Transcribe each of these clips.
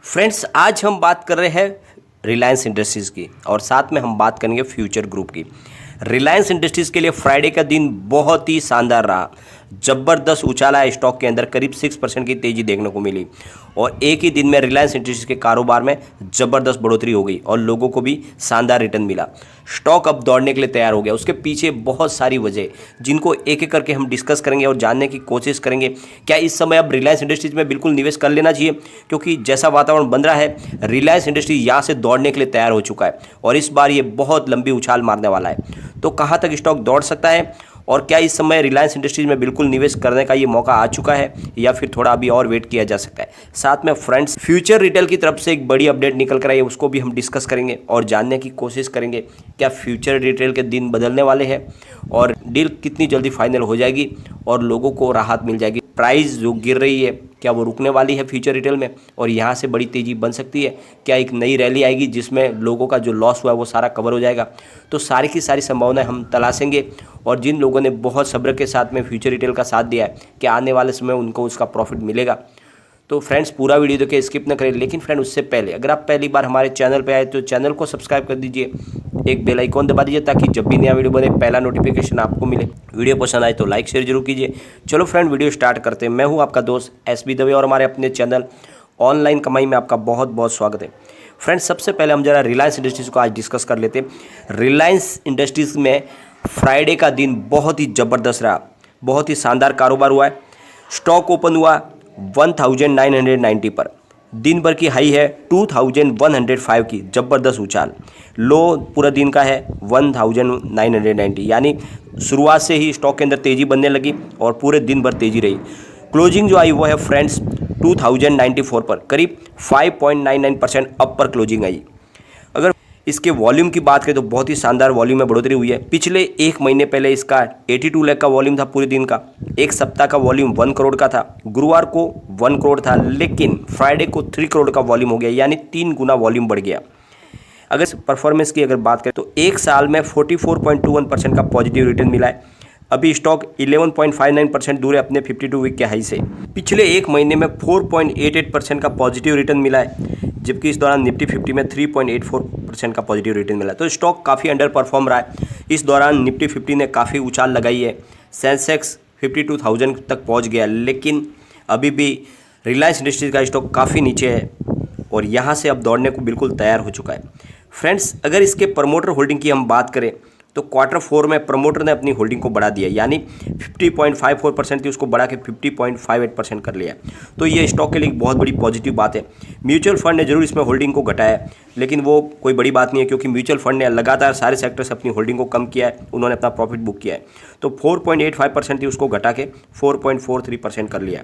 Friends, आज हम बात कर रहे हैं रिलायंस इंडस्ट्रीज़ की और साथ में हम बात करेंगे फ्यूचर ग्रुप की। रिलायंस इंडस्ट्रीज़ के लिए फ्राइडे का दिन बहुत ही शानदार रहा। ज़बरदस्त उछाला है स्टॉक के अंदर, करीब 6% की तेज़ी देखने को मिली और एक ही दिन में रिलायंस इंडस्ट्रीज़ के कारोबार में ज़बरदस्त बढ़ोतरी हो गई और लोगों को भी शानदार रिटर्न मिला। स्टॉक अब दौड़ने के लिए तैयार हो गया। उसके पीछे बहुत सारी वजह, जिनको एक एक करके हम डिस्कस करेंगे और जानने की कोशिश करेंगे। क्या इस समय अब रिलायंस इंडस्ट्रीज़ में बिल्कुल निवेश कर लेना चाहिए, क्योंकि जैसा वातावरण बन रहा है रिलायंस इंडस्ट्री यहाँ से दौड़ने के लिए तैयार हो चुका है और इस बार ये बहुत लंबी उछाल मारने वाला है। तो कहाँ तक स्टॉक दौड़ सकता है और क्या इस समय रिलायंस इंडस्ट्रीज में बिल्कुल निवेश करने का ये मौका आ चुका है या फिर थोड़ा अभी और वेट किया जा सकता है। साथ में फ्रेंड्स, फ्यूचर रिटेल की तरफ से एक बड़ी अपडेट निकल कर आई है, उसको भी हम डिस्कस करेंगे और जानने की कोशिश करेंगे क्या फ्यूचर रिटेल के दिन बदलने वाले हैं और डील कितनी जल्दी फाइनल हो जाएगी और लोगों को राहत मिल जाएगी। प्राइस जो गिर रही है क्या वो रुकने वाली है फ्यूचर रिटेल में और यहाँ से बड़ी तेज़ी बन सकती है। क्या एक नई रैली आएगी जिसमें लोगों का जो लॉस हुआ है वो सारा कवर हो जाएगा। तो सारी की सारी संभावनाएं हम तलाशेंगे और जिन लोगों ने बहुत सब्र के साथ में फ्यूचर रिटेल का साथ दिया है क्या आने वाले समय उनको उसका प्रॉफिट मिलेगा। तो फ्रेंड्स, पूरा वीडियो देखिए, स्किप न करें। लेकिन फ्रेंड, उससे पहले अगर आप पहली बार हमारे चैनल पे आए तो चैनल को सब्सक्राइब कर दीजिए, एक बेल आइकॉन दबा दीजिए ताकि जब भी नया वीडियो बने पहला नोटिफिकेशन आपको मिले। वीडियो पसंद आए तो लाइक शेयर जरूर कीजिए। चलो फ्रेंड, वीडियो स्टार्ट करते हैं। मैं हूँ आपका दोस्त SB दवे और हमारे अपने चैनल ऑनलाइन कमाई में आपका बहुत बहुत स्वागत है। फ्रेंड्स, सबसे पहले हम जरा रिलायंस इंडस्ट्रीज़ को आज डिस्कस कर लेते हैं। रिलायंस इंडस्ट्रीज़ में फ्राइडे का दिन बहुत ही ज़बरदस्त रहा, बहुत ही शानदार कारोबार हुआ है। स्टॉक ओपन हुआ 1990 पर, दिन भर की हाई है 2105 की, ज़बरदस्त उछाल। लो पूरा दिन का है 1990, यानी शुरुआत से ही स्टॉक के अंदर तेज़ी बनने लगी और पूरे दिन भर तेज़ी रही। क्लोजिंग जो आई वो है फ्रेंड्स 2094 पर, करीब 5.99% अप पर क्लोजिंग आई। अगर इसके वॉल्यूम की बात करें तो बहुत ही शानदार वॉल्यूम में बढ़ोतरी हुई है। पिछले एक महीने पहले इसका 82 लाख का वॉल्यूम था पूरे दिन का। एक सप्ताह का वॉल्यूम 1 करोड़ का था, गुरुवार को 1 करोड़ था, लेकिन फ्राइडे को 3 करोड़ का वॉल्यूम हो गया, यानी 3 गुना वॉल्यूम बढ़ गया। अगर परफॉर्मेंस की अगर बात करें तो एक साल में 44.21% का पॉजिटिव रिटर्न मिला है। अभी स्टॉक 11.59% दूर है अपने 52 वीक के हाई से। पिछले एक महीने में 4.88% का पॉजिटिव रिटर्न मिला है, जबकि इस दौरान निफ्टी 50 में 3.84% का पॉजिटिव रिटर्न मिला। तो स्टॉक काफ़ी अंडर परफॉर्म रहा है। इस दौरान निफ्टी 50 ने काफ़ी उछाल लगाई है, सेंसेक्स 52,000 तक पहुंच गया, लेकिन अभी भी रिलायंस इंडस्ट्रीज का स्टॉक काफ़ी नीचे है और यहाँ से अब दौड़ने को बिल्कुल तैयार हो चुका है। फ्रेंड्स, अगर इसके प्रमोटर होल्डिंग की हम बात करें तो Q4 में प्रमोटर ने अपनी होल्डिंग को बढ़ा दिया, यानी 50.54% थी उसको बढ़ा के 50.58% कर लिया। तो ये स्टॉक के लिए एक बहुत बड़ी पॉजिटिव बात है। म्यूचुअल फंड ने जरूर इसमें होल्डिंग को घटाया, लेकिन वो कोई बड़ी बात नहीं है, क्योंकि म्यूचुअल फंड ने लगातार सारे सेक्टर से अपनी होल्डिंग को कम किया है, उन्होंने अपना प्रॉफिट बुक किया है। तो 4.85% थी उसको घटा के 4.43% कर लिया।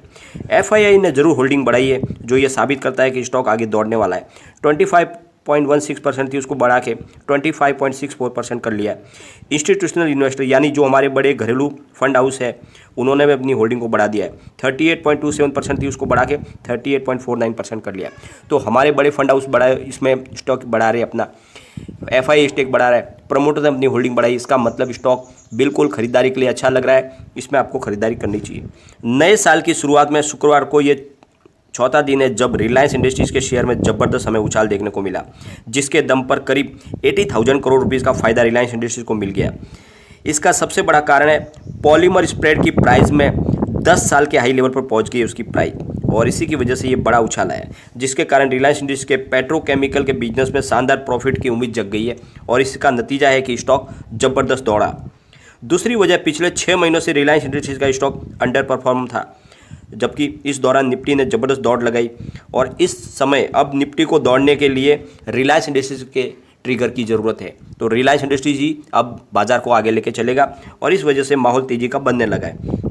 FII ने जरूर होल्डिंग बढ़ाई है, जो ये साबित करता है कि स्टॉक आगे दौड़ने वाला है। 25.16% थी उसको बढ़ा के 25.64% कर लिया है। इंस्टीट्यूशनल इन्वेस्टर यानी जो हमारे बड़े घरेलू फंड हाउस है, उन्होंने भी अपनी होल्डिंग को बढ़ा दिया है। 38.27% थी उसको बढ़ा के 38.49% कर लिया है। तो हमारे बड़े फंड हाउस बड़ा इसमें स्टॉक बढ़ा रहे, अपना FII स्टेक बढ़ा रहा है, प्रमोटर ने अपनी होल्डिंग बढ़ाई। इसका मतलब स्टॉक बिल्कुल खरीदारी के लिए अच्छा लग रहा है, इसमें आपको खरीदारी करनी चाहिए। नए साल की शुरुआत में शुक्रवार को ये चौथा दिन है जब रिलायंस इंडस्ट्रीज के शेयर में जबरदस्त हमें उछाल देखने को मिला, जिसके दम पर करीब 80,000 करोड़ रुपीस का फायदा रिलायंस इंडस्ट्रीज को मिल गया। इसका सबसे बड़ा कारण है पॉलीमर स्प्रेड की प्राइस में 10 साल के हाई लेवल पर पहुंच गई उसकी प्राइस, और इसी की वजह से ये बड़ा उछाल आया, जिसके कारण रिलायंस इंडस्ट्रीज के पेट्रोकेमिकल के बिजनेस में शानदार प्रॉफिट की उम्मीद जग गई है और इसका नतीजा है कि स्टॉक जबरदस्त दौड़ा। दूसरी वजह, पिछले 6 महीनों से रिलायंस इंडस्ट्रीज का स्टॉक अंडर परफॉर्म था, जबकि इस दौरान निफ्टी ने ज़बरदस्त दौड़ लगाई और इस समय अब निफ्टी को दौड़ने के लिए रिलायंस इंडस्ट्रीज के ट्रिगर की ज़रूरत है। तो रिलायंस इंडस्ट्रीज ही अब बाजार को आगे लेके चलेगा और इस वजह से माहौल तेज़ी का बनने लगा है।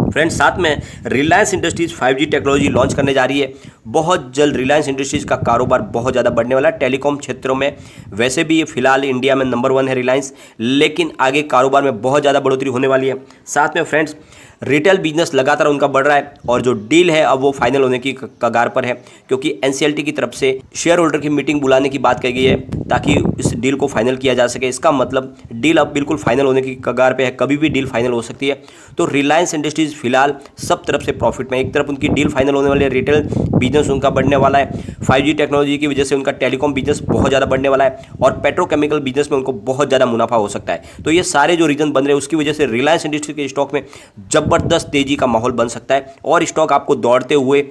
फ्रेंड्स, साथ में Reliance industries 5G technology launch करने जा रही है। बहुत जल्द रिलायंस इंडस्ट्रीज का कारोबार बहुत ज़्यादा बढ़ने वाला है टेलीकॉम क्षेत्रों में। वैसे भी ये फिलहाल इंडिया में नंबर 1 है रिलायंस, लेकिन आगे कारोबार में बहुत ज़्यादा बढ़ोतरी होने वाली है। साथ में फ्रेंड्स, रिटेल बिजनेस लगातार उनका बढ़ रहा है और जो डील है अब वो फाइनल होने की कगार पर है, क्योंकि एनसीएलटी की तरफ से शेयर होल्डर की मीटिंग बुलाने की बात कही गई है ताकि इस डील को फाइनल किया जा सके। इसका मतलब डील अब बिल्कुल फाइनल होने की कगार पे है, कभी भी डील फाइनल हो सकती है। तो रिलायंस इंडस्ट्रीज फिलहाल सब तरफ से प्रॉफिट में, एक तरफ उनकी डील फाइनल होने वाली है, रिटेल बिजनेस उनका बढ़ने वाला है, 5G टेक्नोलॉजी की वजह से उनका टेलीकॉम बिजनेस बहुत ज़्यादा बढ़ने वाला है और पेट्रोकेमिकल बिजनेस में उनको बहुत ज़्यादा मुनाफा हो सकता है। तो ये सारे जो रीजन बन रहे हैं उसकी वजह से रिलायंस इंडस्ट्रीज के स्टॉक में जबरदस्त तेजी का माहौल बन सकता है और स्टॉक आपको दौड़ते हुए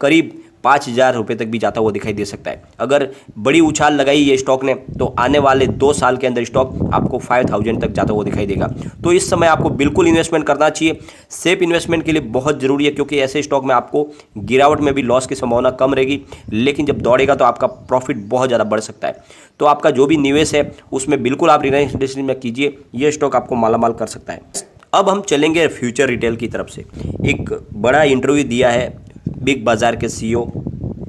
करीब 5,000 रुपये तक भी जाता हुआ दिखाई दे सकता है। अगर बड़ी उछाल लगाई ये स्टॉक ने तो आने वाले 2 साल के अंदर स्टॉक आपको 5,000 तक जाता हुआ दिखाई देगा। तो इस समय आपको बिल्कुल इन्वेस्टमेंट करना चाहिए। सेफ इन्वेस्टमेंट के लिए बहुत ज़रूरी है, क्योंकि ऐसे स्टॉक में आपको गिरावट में भी लॉस की संभावना कम रहेगी, लेकिन जब दौड़ेगा तो आपका प्रॉफिट बहुत ज़्यादा बढ़ सकता है। तो आपका जो भी निवेश है उसमें बिल्कुल आप रिलायंस इंडस्ट्रीज में कीजिए, ये स्टॉक आपको मालामाल कर सकता है। अब हम चलेंगे फ्यूचर रिटेल की तरफ से। एक बड़ा इंटरव्यू दिया है बिग बाज़ार के CEO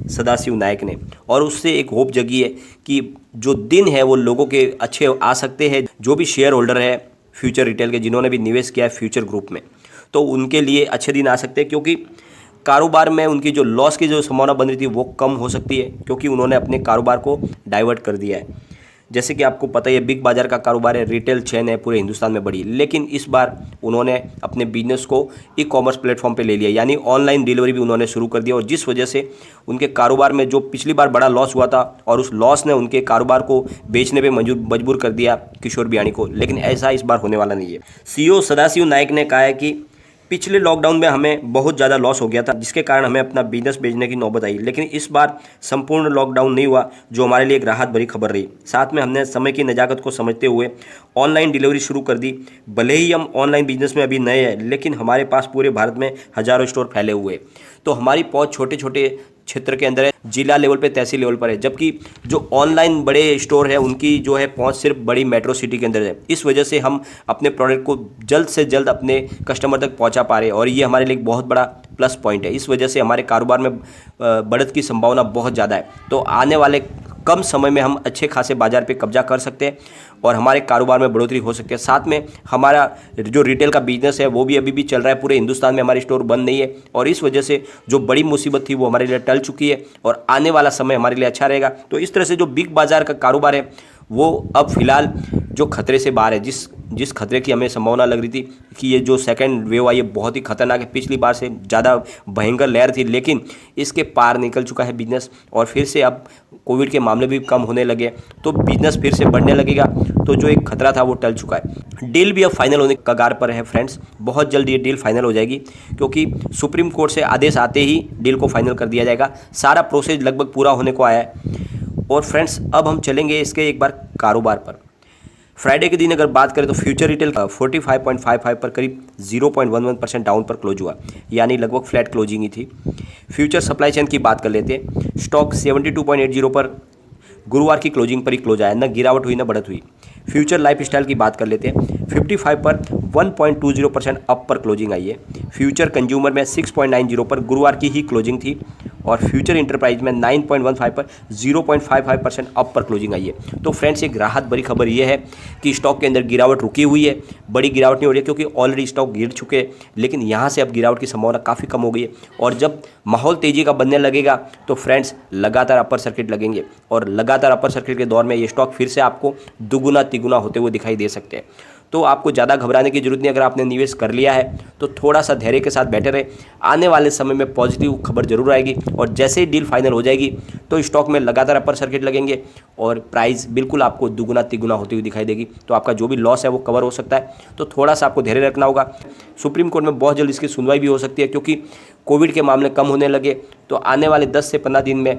सदाशिव नायक ने और उससे एक होप जगी है कि जो दिन है वो लोगों के अच्छे आ सकते हैं। जो भी शेयर होल्डर है फ्यूचर रिटेल के, जिन्होंने भी निवेश किया है फ्यूचर ग्रुप में, तो उनके लिए अच्छे दिन आ सकते हैं, क्योंकि कारोबार में उनकी जो लॉस की जो संभावना बन रही थी वो कम हो सकती है, क्योंकि उन्होंने अपने कारोबार को डाइवर्ट कर दिया है। जैसे कि आपको पता ही है बिग बाज़ार का कारोबार है, रिटेल चेन है, पूरे हिंदुस्तान में बड़ी, लेकिन इस बार उन्होंने अपने बिजनेस को ई-कॉमर्स प्लेटफॉर्म पे ले लिया, यानी ऑनलाइन डिलीवरी भी उन्होंने शुरू कर दिया। और जिस वजह से उनके कारोबार में जो पिछली बार बड़ा लॉस हुआ था और उस लॉस ने उनके कारोबार को बेचने पे मजबूर कर दिया किशोर बियाणी को, लेकिन ऐसा इस बार होने वाला नहीं है। CEO सदाशिव नायक ने कहा है कि पिछले लॉकडाउन में हमें बहुत ज़्यादा लॉस हो गया था, जिसके कारण हमें अपना बिजनेस बेचने की नौबत आई, लेकिन इस बार संपूर्ण लॉकडाउन नहीं हुआ, जो हमारे लिए एक राहत भरी खबर रही। साथ में हमने समय की नज़ाकत को समझते हुए ऑनलाइन डिलीवरी शुरू कर दी। भले ही हम ऑनलाइन बिजनेस में अभी नए हैं, लेकिन हमारे पास पूरे भारत में हज़ारों स्टोर फैले हुए हैं। तो हमारी पहुँच छोटे छोटे क्षेत्र के अंदर है, जिला लेवल पे, तहसील लेवल पर है, जबकि जो ऑनलाइन बड़े स्टोर है उनकी जो है पहुंच सिर्फ बड़ी मेट्रो सिटी के अंदर है। इस वजह से हम अपने प्रोडक्ट को जल्द से जल्द अपने कस्टमर तक पहुंचा पा रहे हैं और ये हमारे लिए एक बहुत बड़ा प्लस पॉइंट है। इस वजह से हमारे कारोबार में बढ़त की संभावना बहुत ज़्यादा है। तो आने वाले कम समय में हम अच्छे खासे बाजार पे कब्जा कर सकते हैं और हमारे कारोबार में बढ़ोतरी हो सकती है। साथ में हमारा जो रिटेल का बिजनेस है वो भी अभी भी चल रहा है, पूरे हिंदुस्तान में हमारे स्टोर बंद नहीं है और इस वजह से जो बड़ी मुसीबत थी वो हमारे लिए टल चुकी है और आने वाला समय हमारे लिए अच्छा रहेगा। तो इस तरह से जो बिग बाज़ार का कारोबार है वो अब फिलहाल जो खतरे से बाहर है। जिस खतरे की हमें संभावना लग रही थी कि ये जो सेकंड वेव आई है बहुत ही खतरनाक है, पिछली बार से ज़्यादा भयंकर लहर थी, लेकिन इसके पार निकल चुका है बिजनेस और फिर से अब कोविड के मामले भी कम होने लगे तो बिजनेस फिर से बढ़ने लगेगा। तो जो एक खतरा था वो टल चुका है। डील भी अब फाइनल होने की कगार पर है फ्रेंड्स, बहुत जल्द ये डील फाइनल हो जाएगी, क्योंकि सुप्रीम कोर्ट से आदेश आते ही डील को फाइनल कर दिया जाएगा। सारा प्रोसेस लगभग पूरा होने को आया है। और फ्रेंड्स अब हम चलेंगे इसके एक बार कारोबार पर। फ्राइडे के दिन अगर बात करें तो फ्यूचर रिटेल 45.55 पर करीब 0.11% डाउन पर क्लोज हुआ, यानी लगभग फ्लैट क्लोजिंग ही थी। फ्यूचर सप्लाई चेन की बात कर लेते हैं। स्टॉक 72.80 पर गुरुवार की क्लोजिंग पर ही क्लोज आया, न गिरावट हुई न बढ़त हुई। फ्यूचर लाइफस्टाइल की बात कर लेते हैं। 55 पर 1.20% अप पर क्लोजिंग आई है। फ्यूचर कंज्यूमर में 6.90 पर गुरुवार की ही क्लोजिंग थी और फ्यूचर इंटरप्राइज में 9.15 पर 0.55% अप पर क्लोजिंग आई है। तो फ्रेंड्स एक राहत भरी खबर ये है कि स्टॉक के अंदर गिरावट रुकी हुई है, बड़ी गिरावट नहीं हो रही है, क्योंकि ऑलरेडी स्टॉक गिर चुके हैं, लेकिन यहाँ से अब गिरावट की संभावना काफ़ी कम हो गई है। और जब माहौल तेज़ी का बनने लगेगा तो फ्रेंड्स लगातार अपर सर्किट लगेंगे और लगातार अपर सर्किट के दौर में ये स्टॉक फिर से आपको दुगुना तिगुना होते हुए दिखाई दे सकते हैं। तो आपको ज़्यादा घबराने की जरूरत नहीं। अगर आपने निवेश कर लिया है तो थोड़ा सा धैर्य के साथ बैठे रहे, आने वाले समय में पॉजिटिव खबर जरूर आएगी और जैसे ही डील फाइनल हो जाएगी तो स्टॉक में लगातार अपर सर्किट लगेंगे और प्राइस बिल्कुल आपको दुगुना तिगुना होती हुई दिखाई देगी। तो आपका जो भी लॉस है वो कवर हो सकता है। तो थोड़ा सा आपको धैर्य रखना होगा। सुप्रीम कोर्ट में बहुत जल्द इसकी सुनवाई भी हो सकती है, क्योंकि कोविड के मामले कम होने लगे तो आने वाले 10 से 15 दिन में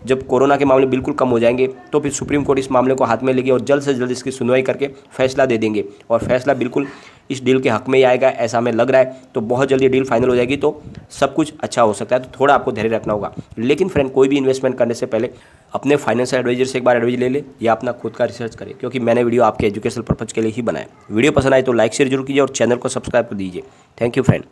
जब कोरोना के मामले बिल्कुल कम हो जाएंगे तो फिर सुप्रीम कोर्ट इस मामले को हाथ में लेगी और जल्द से जल्द इसकी सुनवाई करके फैसला दे देंगे और फैसला बिल्कुल इस डील के हक में ही आएगा, ऐसा हमें लग रहा है। तो बहुत जल्दी डील फाइनल हो जाएगी तो सब कुछ अच्छा हो सकता है। तो थोड़ा आपको धैर्य रखना होगा। लेकिन फ्रेंड, कोई भी इन्वेस्टमेंट करने से पहले अपने फाइनेंशियल एडवाइजर से एक बार एडवाइस ले ले या अपना खुद का रिसर्च करें, क्योंकि मैंने वीडियो आपके एजुकेशनल पर्पज़ के लिए ही बनाया। वीडियो पसंद आए तो लाइक शेयर जरूर कीजिए और चैनल को सब्सक्राइब कर दीजिए। Thank you friend.